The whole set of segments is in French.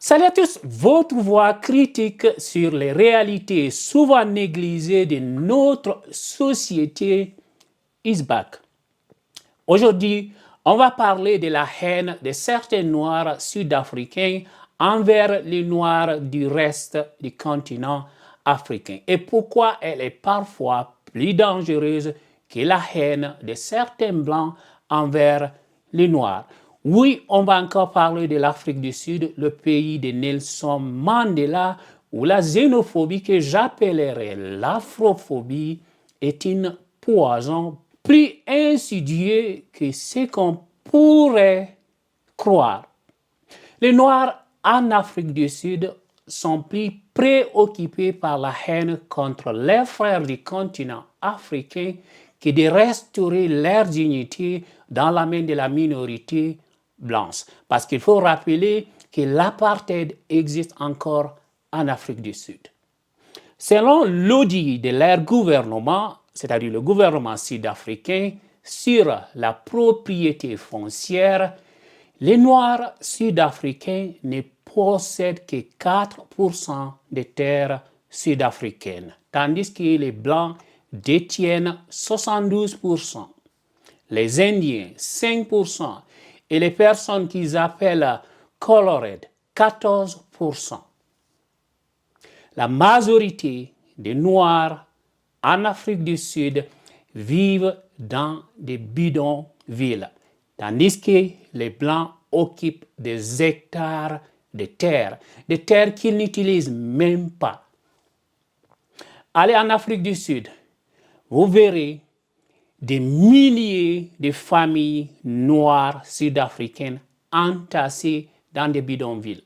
Salut à tous, votre voix critique sur les réalités souvent négligées de notre société is back. Aujourd'hui, on va parler de la haine de certains Noirs sud-africains envers les Noirs du reste du continent africain et pourquoi elle est parfois plus dangereuse que la haine de certains Blancs envers les Noirs. Oui, on va encore parler de l'Afrique du Sud, le pays de Nelson Mandela, où la xénophobie que j'appellerais l'afrophobie est une poison plus insidieux que ce qu'on pourrait croire. Les Noirs en Afrique du Sud sont plus préoccupés par la haine contre leurs frères du continent africain que de restaurer leur dignité dans la main de la minorité blanche. Parce qu'il faut rappeler que l'apartheid existe encore en Afrique du Sud. Selon l'audit de leur gouvernement, c'est-à-dire le gouvernement sud-africain, sur la propriété foncière, les Noirs sud-africains ne possèdent que 4% des terres sud-africaines, tandis que les Blancs détiennent 72%, les Indiens 5% et les personnes qu'ils appellent colored 14%. La majorité des Noirs en Afrique du Sud vivent dans des bidonvilles, tandis que les Blancs occupent des hectares de terres qu'ils n'utilisent même pas. Allez en Afrique du Sud, vous verrez des milliers de familles noires sud-africaines entassées dans des bidonvilles.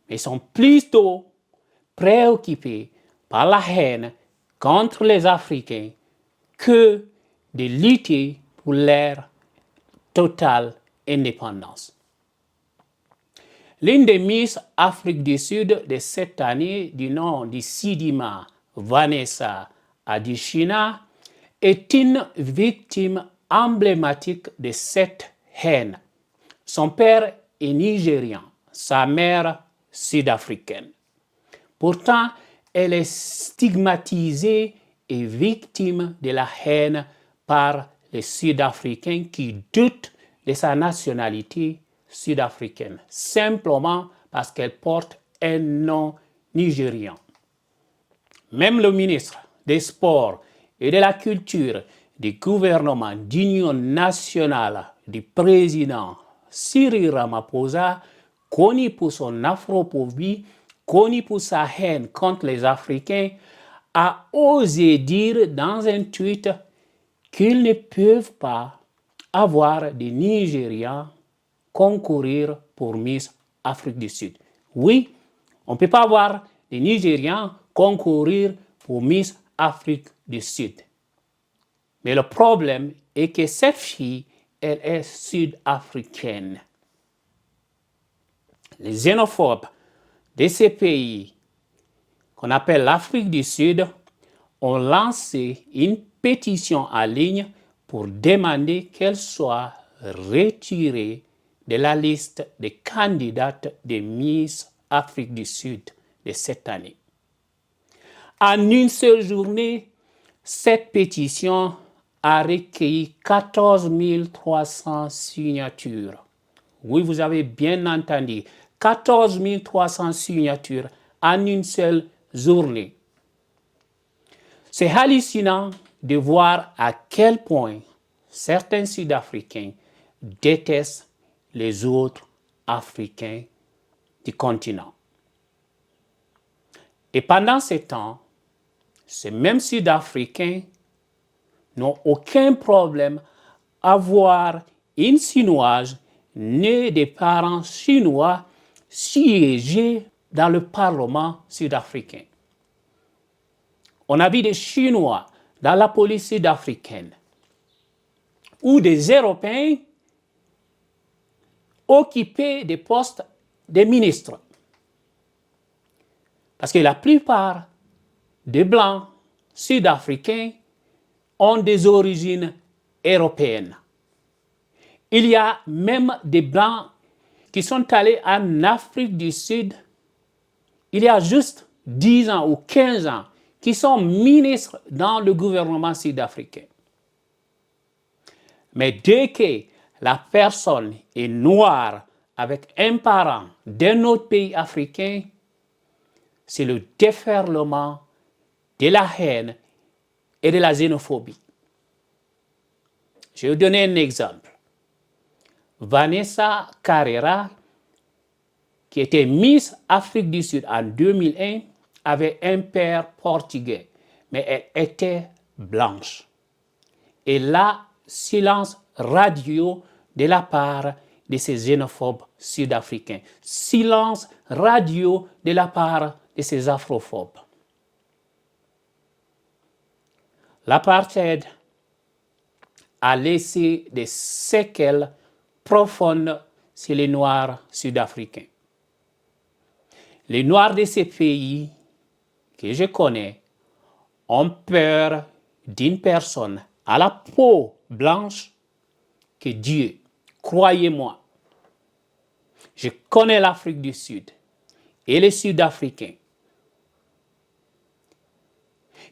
Mais sont plutôt préoccupés par la haine contre les Africains que de lutter pour leur totale indépendance. L'une des Miss Afrique du Sud de cette année, du nom de Sidima Vanessa Adishina, est une victime emblématique de cette haine. Son père est nigérian, sa mère sud-africaine. Pourtant, elle est stigmatisée et victime de la haine par les Sud-Africains qui doutent de sa nationalité sud-africaine, simplement parce qu'elle porte un nom nigérian. Même le ministre des Sports et de la Culture du gouvernement d'union nationale du président Cyril Ramaphosa, connu pour son afrophobie, connu pour sa haine contre les Africains, a osé dire dans un tweet qu'ils ne peuvent pas avoir des Nigérians concourir pour Miss Afrique du Sud. Oui, on ne peut pas avoir des Nigérians concourir pour Miss Afrique du Sud. Mais le problème est que cette fille, elle est sud-africaine. Les xénophobes de ces pays qu'on appelle l'Afrique du Sud ont lancé une pétition en ligne pour demander qu'elle soit retirée de la liste des candidates de Miss Afrique du Sud de cette année. En une seule journée, cette pétition a recueilli 14 300 signatures. Oui, vous avez bien entendu, 14 300 signatures en une seule journée. C'est hallucinant de voir à quel point certains Sud-Africains détestent les autres Africains du continent. Et pendant ce temps, ces mêmes Sud-Africains n'ont aucun problème à voir une Chinoise née des parents chinois siéger dans le Parlement sud-africain. On a vu des Chinois dans la police sud-africaine ou des Européens occuper des postes de ministres. Parce que la plupart des Blancs sud-africains ont des origines européennes. Il y a même des Blancs qui sont allés en Afrique du Sud il y a juste 10 ans ou 15 ans, qui sont ministres dans le gouvernement sud-africain. Mais dès que la personne est noire avec un parent d'un autre pays africain, c'est le déferlement de la haine et de la xénophobie. Je vais vous donner un exemple. Vanessa Carrera, qui était Miss Afrique du Sud en 2001, avait un père portugais, mais elle était blanche. Et là, silence radio de la part de ces xénophobes sud-africains. Silence radio de la part de ces afrophobes. L'apartheid a laissé des séquelles profondes sur les Noirs sud-africains. Les Noirs de ces pays que je connais ont peur d'une personne à la peau blanche que Dieu. Croyez-moi, je connais l'Afrique du Sud et les Sud-Africains.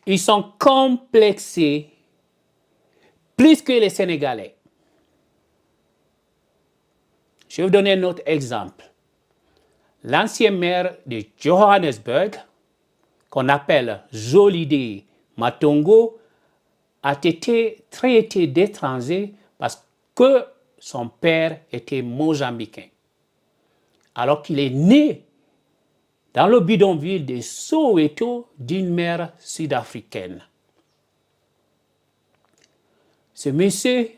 Ils sont complexés plus que les Sénégalais. Je vais vous donner un autre exemple. L'ancien maire de Johannesburg, qu'on appelle Zolide Matongo, a été traité d'étranger parce que son père était mozambicain. Alors qu'il est né dans le bidonville de Soweto d'une mère sud-africaine. Ce monsieur,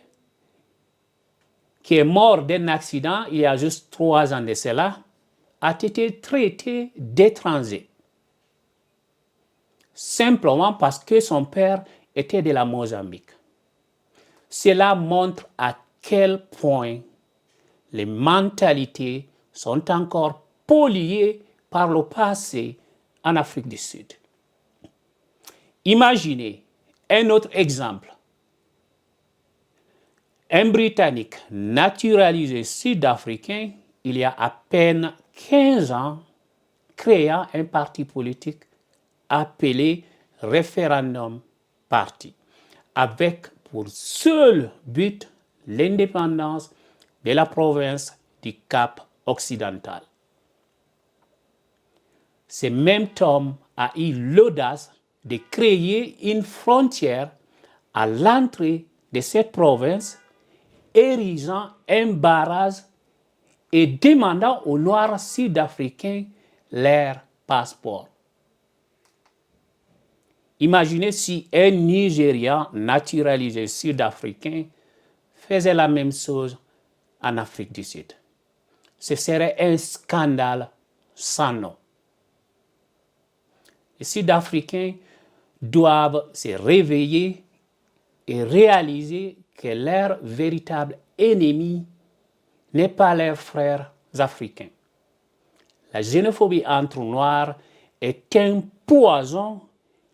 qui est mort d'un accident il y a juste 3 ans de cela, a été traité d'étranger. Simplement parce que son père était de la Mozambique. Cela montre à quel point les mentalités sont encore polluées par le passé en Afrique du Sud. Imaginez un autre exemple. Un Britannique naturalisé sud-africain, il y a à peine 15 ans, créa un parti politique appelé Référendum Party, avec pour seul but l'indépendance de la province du Cap occidental. Ce même Tom a eu l'audace de créer une frontière à l'entrée de cette province, érigeant un barrage et demandant aux Noirs sud-africains leur passeport. Imaginez si un Nigérian naturalisé sud-africain faisait la même chose en Afrique du Sud. Ce serait un scandale sans nom. Les Sud-Africains doivent se réveiller et réaliser que leur véritable ennemi n'est pas leurs frères africains. La xénophobie entre Noirs est un poison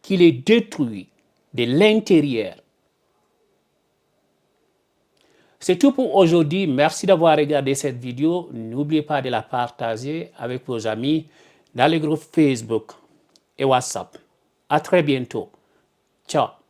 qui les détruit de l'intérieur. C'est tout pour aujourd'hui. Merci d'avoir regardé cette vidéo. N'oubliez pas de la partager avec vos amis dans les groupes Facebook et WhatsApp. À très bientôt. Ciao.